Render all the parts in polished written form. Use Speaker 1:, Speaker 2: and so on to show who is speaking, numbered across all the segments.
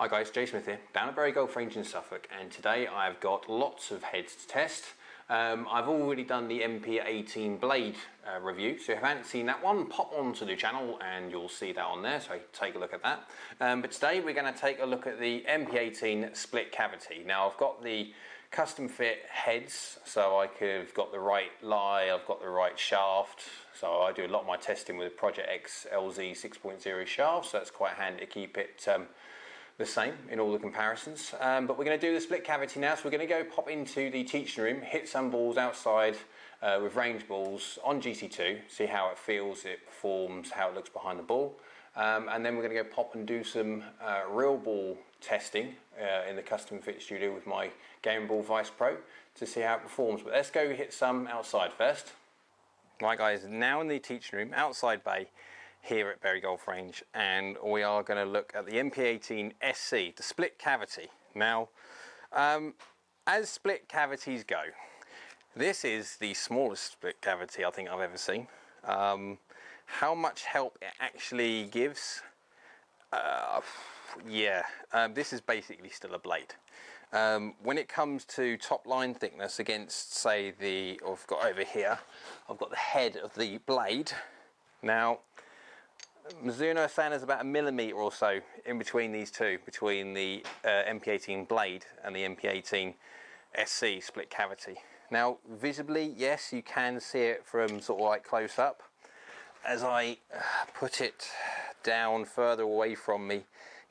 Speaker 1: Hi guys, Jay Smith here, down at Bury Golf Range in Suffolk, and today I've got lots of heads to test. I've already done the MP18 blade review, so if you haven't seen that one, pop onto the channel and you'll see that on there, so take a look at that. But today we're going to take a look at the MP18 split cavity. Now I've got the custom fit heads, so I've got the right lie, I've got the right shaft, so I do a lot of my testing with Project X LZ 6.0 shaft, so that's quite handy to keep it the same in all the comparisons. But we're going to do the split cavity now, so we're going to go pop into the teaching room, hit some balls outside with range balls on GC2, see how it feels, it performs, how it looks behind the ball, and then we're going to go pop and do some real ball testing in the custom fit studio with my Game Ball Vice Pro to see how it performs. But let's go hit some outside first. Right guys, now in the teaching room, outside bay, here at Bury Golf Range, and we are going to look at the MP18 SC, the split cavity. Now, as split cavities go, this is the smallest split cavity I think I've ever seen. How much help it actually gives, this is basically still a blade. When it comes to top line thickness against, say, I've got over here, I've got the head of the blade. Now, Mizuno are saying there's about 1 millimetre or so in between these two, between the MP18 blade and the MP18 SC split cavity. Now, visibly, yes, you can see it from sort of like close up. As I put it down further away from me,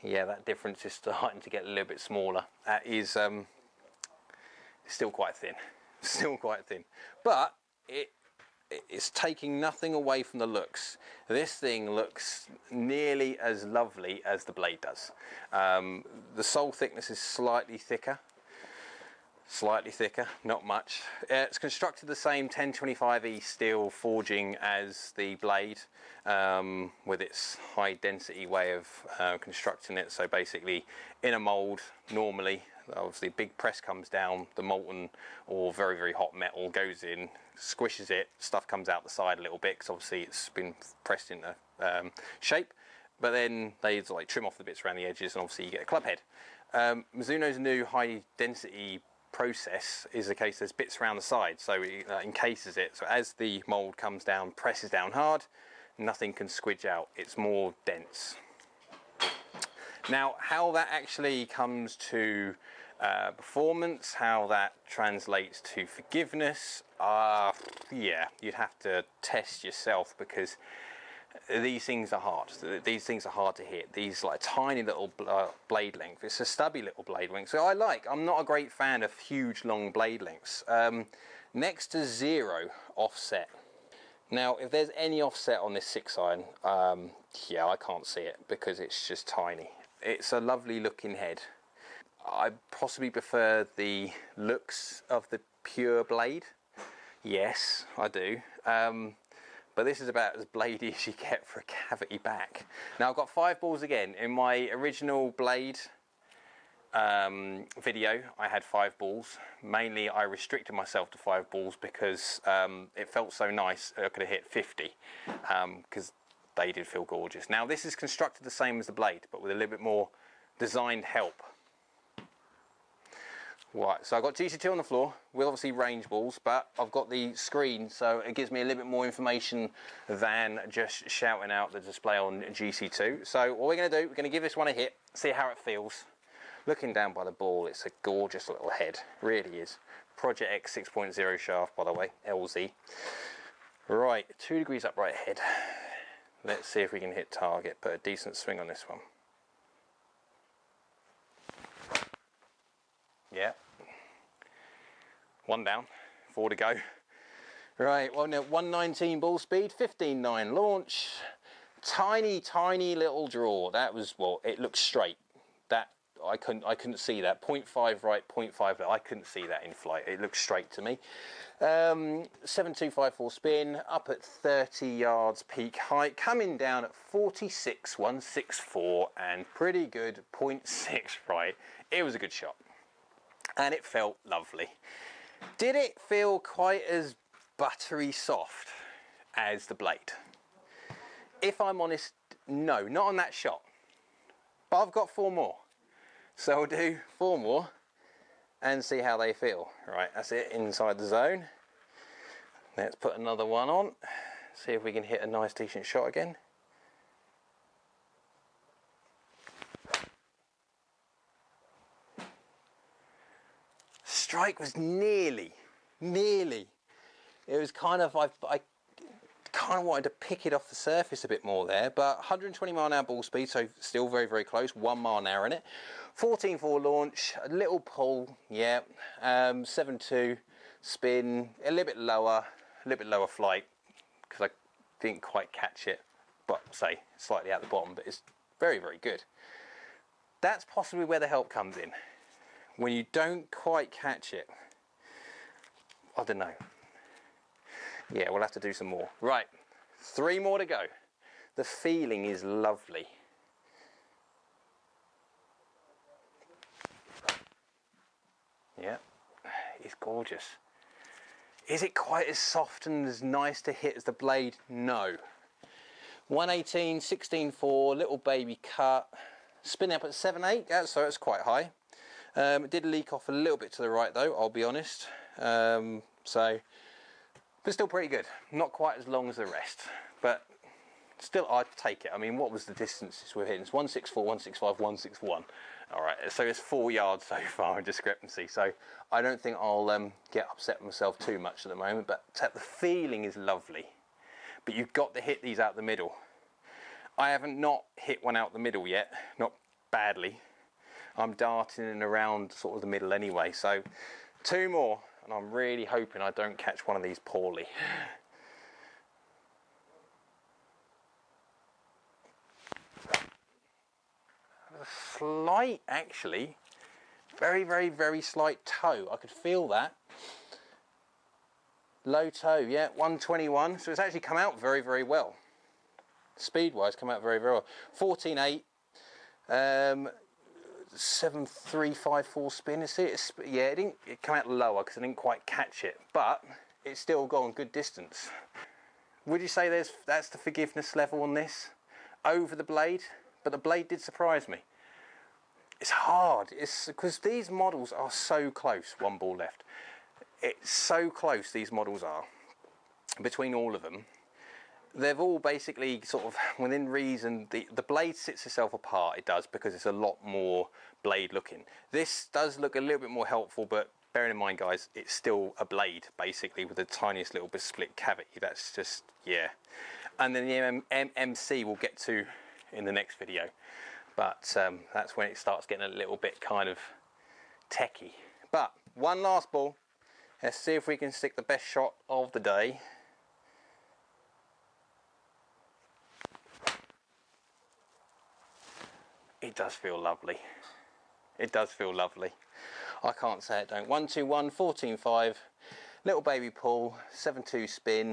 Speaker 1: yeah, that difference is starting to get a little bit smaller. That is still quite thin, but it's taking nothing away from the looks. This thing looks nearly as lovely as the blade does. The sole thickness is slightly thicker, not much. It's constructed the same 1025E steel forging as the blade, with its high density way of constructing it. So basically in a mold, normally, obviously big press comes down, the molten or very, very hot metal goes in, squishes it, stuff comes out the side a little bit because obviously it's been pressed into shape, but then they like trim off the bits around the edges and obviously you get a club head. Mizuno's new high density process is the case there's bits around the side, so it encases it, so as the mold comes down, presses down hard, nothing can squidge out, it's more dense. Now, how that actually comes to performance, how that translates to forgiveness, yeah, you'd have to test yourself, because these things are hard. These things are hard to hit. These like tiny little blade length. It's a stubby little blade length. So I'm not a great fan of huge long blade lengths. Next to zero offset. Now, if there's any offset on this 6-iron, yeah, I can't see it because it's just tiny. It's a lovely looking head. I possibly prefer the looks of the pure blade. Yes, I do. But this is about as bladey as you get for a cavity back. Now, I've got 5 balls again. In my original blade video, I had 5 balls. Mainly, I restricted myself to 5 balls because it felt so nice I could have hit 50, because they did feel gorgeous. Now, this is constructed the same as the blade, but with a little bit more designed help. Right, so I've got GC2 on the floor with obviously range balls, but I've got the screen, so it gives me a little bit more information than just shouting out the display on GC2. So what we're going to do, we're going to give this one a hit, see how it feels. Looking down by the ball, it's a gorgeous little head, really is. Project X 6.0 shaft, by the way, LZ. Right, 2 degrees upright head. Let's see if we can hit target, put a decent swing on this one. Yeah. 1 down, 4 to go. Right, well, now 119 ball speed, 15.9 launch. Tiny, tiny little draw. That was, well, it looks straight. That I couldn't see that. 0.5 right, 0.5 left. I couldn't see that in flight. It looked straight to me. 7254 spin, up at 30 yards peak height, coming down at 46,164, and pretty good 0.6 right. It was a good shot, and it felt lovely. Did it feel quite as buttery soft as the blade? If I'm honest, no, not on that shot. But I've got 4 more. So I'll do 4 more and see how they feel. Right, that's it, inside the zone. Let's put another one on, see if we can hit a nice decent shot again. Strike was nearly. It was kind of, I kind of wanted to pick it off the surface a bit more there, but 120 mile an hour ball speed, so still very, very close, 1 mile an hour in it. 14.4 launch, a little pull, yeah, 7.2 spin, a little bit lower flight, because I didn't quite catch it, but say slightly at the bottom, but it's very, very good. That's possibly where the help comes in. When you don't quite catch it, I don't know. Yeah, we'll have to do some more. Right, 3 more to go. The feeling is lovely. Yeah, it's gorgeous. Is it quite as soft and as nice to hit as the blade? No. 118, 16.4, little baby cut. Spin up at 7.8, so it's quite high. It did leak off a little bit to the right though, I'll be honest. But still pretty good. Not quite as long as the rest, but still I'd take it. I mean, what was the distances we're hitting? It's 164, 165, 161. All right, so it's 4 yards so far in discrepancy. So I don't think I'll get upset with myself too much at the moment, but the feeling is lovely. But you've got to hit these out the middle. I haven't not hit one out the middle yet, not badly. I'm darting in around sort of the middle anyway, so 2 more, and I'm really hoping I don't catch one of these poorly. A slight, actually, very, very, very slight toe. I could feel that. Low toe, yeah, 121, so it's actually come out very, very well. Speed-wise, come out very, very well. 14.8. 7.354 spin. Yeah, it didn't come out lower because I didn't quite catch it, but it's still gone good distance. Would you say that's the forgiveness level on this over the blade? But the blade did surprise me. It's hard. It's because these models are so close. 1 ball left. It's so close. These models are between all of them. They've all basically sort of within reason. The blade sits itself apart, it does, because it's a lot more blade looking. This does look a little bit more helpful, but bearing in mind, guys, it's still a blade basically with the tiniest little bit split cavity. That's just, yeah. And then the MC we'll get to in the next video, but that's when it starts getting a little bit kind of techie. But one last ball. Let's see if we can stick the best shot of the day. It does feel lovely. It does feel lovely. I can't say it don't. 121, 14.5, little baby pull, 7.2 spin,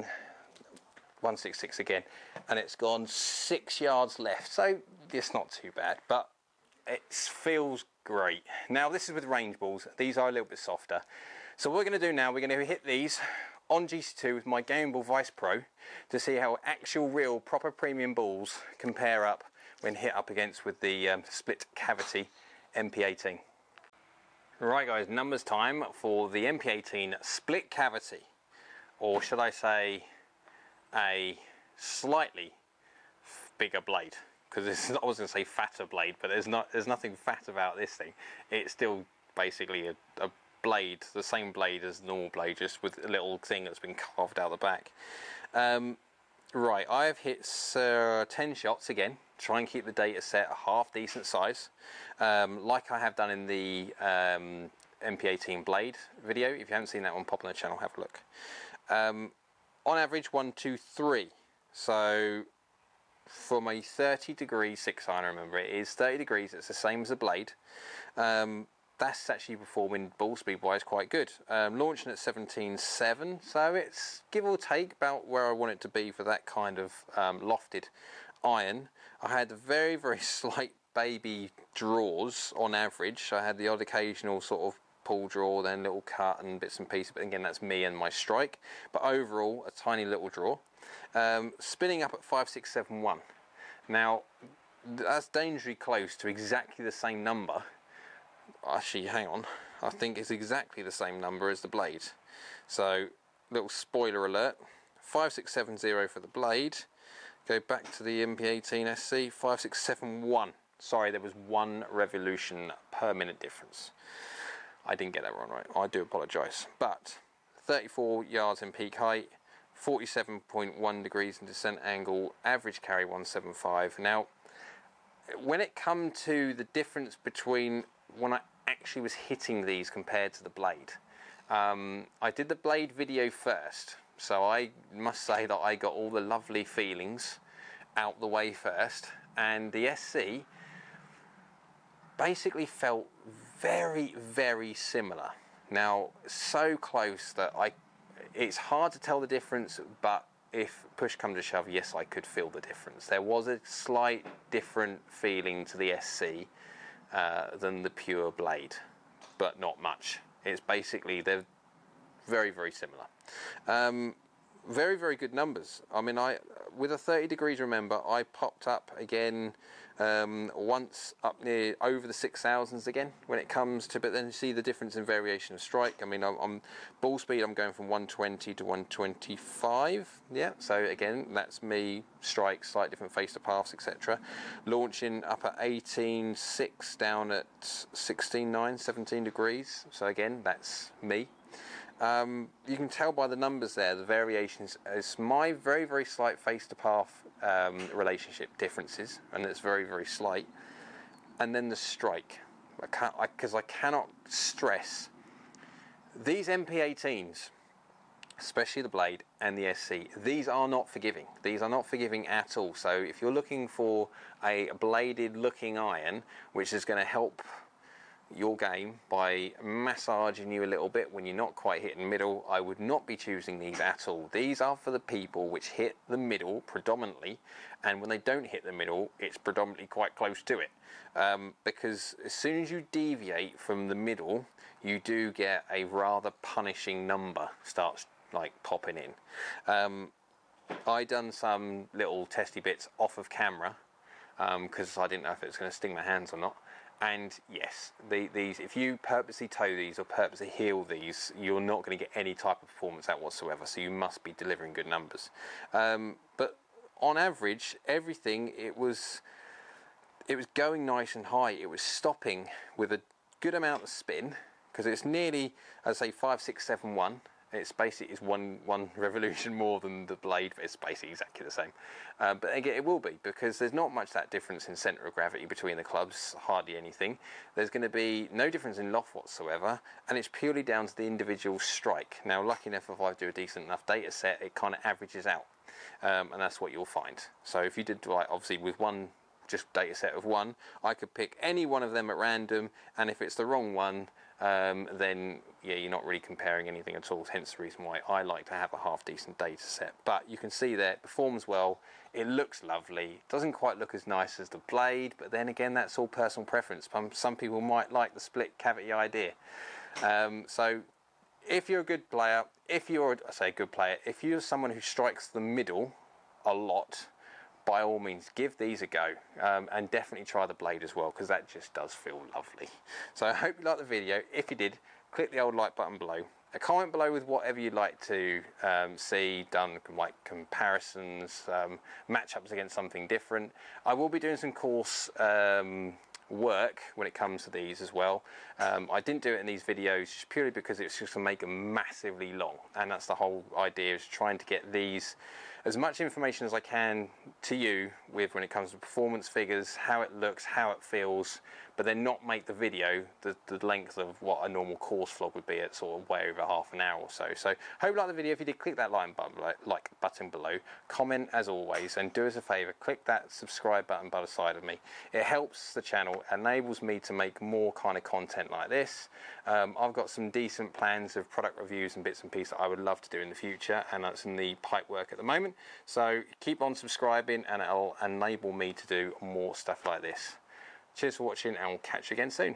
Speaker 1: 166 again, and it's gone 6 yards left. So it's not too bad, but it feels great. Now this is with range balls. These are a little bit softer. So what we're going to do now, we're going to hit these on GC2 with my Game Ball Vice Pro to see how actual, real, proper premium balls compare up when hit up against with the split cavity MP18. Right guys, numbers time for the MP18 split cavity, or should I say a slightly bigger blade, because I was going to say fatter blade, but there's nothing fat about this thing. It's still basically a blade, the same blade as the normal blade, just with a little thing that's been carved out the back. Right, I've hit 10 shots again. Try and keep the data set a half decent size, like I have done in the MP18 blade video. If you haven't seen that one, pop on the channel, have a look. On average, 1, 2, 3. So from a 30 degree 6-iron, remember it is 30 degrees, it's the same as a blade. That's actually performing ball speed wise quite good. Launching at 17.7, so it's give or take about where I want it to be for that kind of lofted iron. I had very, very slight baby draws on average. I had the odd occasional sort of pull draw, then little cut and bits and pieces, but again that's me and my strike. But overall a tiny little draw. Spinning up at 5.671. Now that's dangerously close to exactly the same number actually, hang on, I think it's exactly the same number as the blade. So, little spoiler alert, 5670 for the blade. Go back to the MP18 SC, 5671. Sorry, there was 1 revolution per minute difference. I didn't get that one right, I do apologise. But 34 yards in peak height, 47.1 degrees in descent angle, average carry 175. Now, when it comes to the difference between when I actually was hitting these compared to the blade, I did the blade video first, so I must say that I got all the lovely feelings out the way first, and the SC basically felt very, very similar. Now, so close that it's hard to tell the difference, but if push comes to shove, yes, I could feel the difference. There was a slight different feeling to the SC than the pure blade, but not much. It's basically, they're very, very similar. Very, very good numbers. I mean, with a 30 degrees, remember, I popped up again once up near over the 6,000s again when it comes to, but then you see the difference in variation of strike. I mean, I'm ball speed, I'm going from 120 to 125. Yeah, so again, that's me. Strike, slight different face to paths, etc. Launching up at 18.6, down at 16.9, 17 degrees. So again, that's me. You can tell by the numbers there, the variations is my very, very slight face to path relationship differences, and it's very, very slight. And then the strike, because I cannot stress these MP18s, especially the blade and the SC, these are not forgiving. These are not forgiving at all. So if you're looking for a bladed looking iron, which is going to help your game by massaging you a little bit when you're not quite hitting middle, I would not be choosing these at all. These are for the people which hit the middle predominantly, and when they don't hit the middle, it's predominantly quite close to it, because as soon as you deviate from the middle, you do get a rather punishing number starts like popping in. I done some little testy bits off of camera because I didn't know if it was going to sting my hands or not. And yes, these, if you purposely toe these or purposely heel these, you're not going to get any type of performance out whatsoever. So you must be delivering good numbers. But on average, everything, it was going nice and high. It was stopping with a good amount of spin, because it's nearly, I'd say 5671. It's basically one revolution more than the blade, but it's basically exactly the same. But again, it will be, because there's not much that difference in centre of gravity between the clubs, hardly anything. There's going to be no difference in loft whatsoever, and it's purely down to the individual strike. Now, lucky enough, if I do a decent enough data set, it kind of averages out, and that's what you'll find. So if you did, like, obviously with one, just data set of one, I could pick any one of them at random, and if it's the wrong one, then yeah, you're not really comparing anything at all, hence the reason why I like to have a half decent data set. But you can see there, it performs well, it looks lovely, doesn't quite look as nice as the blade, but then again, that's all personal preference. Some people might like the split cavity idea. So if you're a good player, if you're someone who strikes the middle a lot, by all means, give these a go, and definitely try the blade as well, because that just does feel lovely. So I hope you liked the video. If you did, click the old like button below. A comment below with whatever you'd like to see done, like comparisons, matchups against something different. I will be doing some course work when it comes to these as well. I didn't do it in these videos just purely because it's just going to make them massively long, and that's the whole idea, is trying to get these as much information as I can to you with when it comes to performance figures, how it looks, how it feels, but then not make the video the length of what a normal course vlog would be at sort of way over half an hour or so. So hope you like the video. If you did, click that like button below, comment as always, and do us a favour, click that subscribe button by the side of me. It helps the channel, enables me to make more kind of content like this. I've got some decent plans of product reviews and bits and pieces that I would love to do in the future, and that's in the pipe work at the moment. So keep on subscribing, and it'll enable me to do more stuff like this. Cheers for watching, and we'll catch you again soon.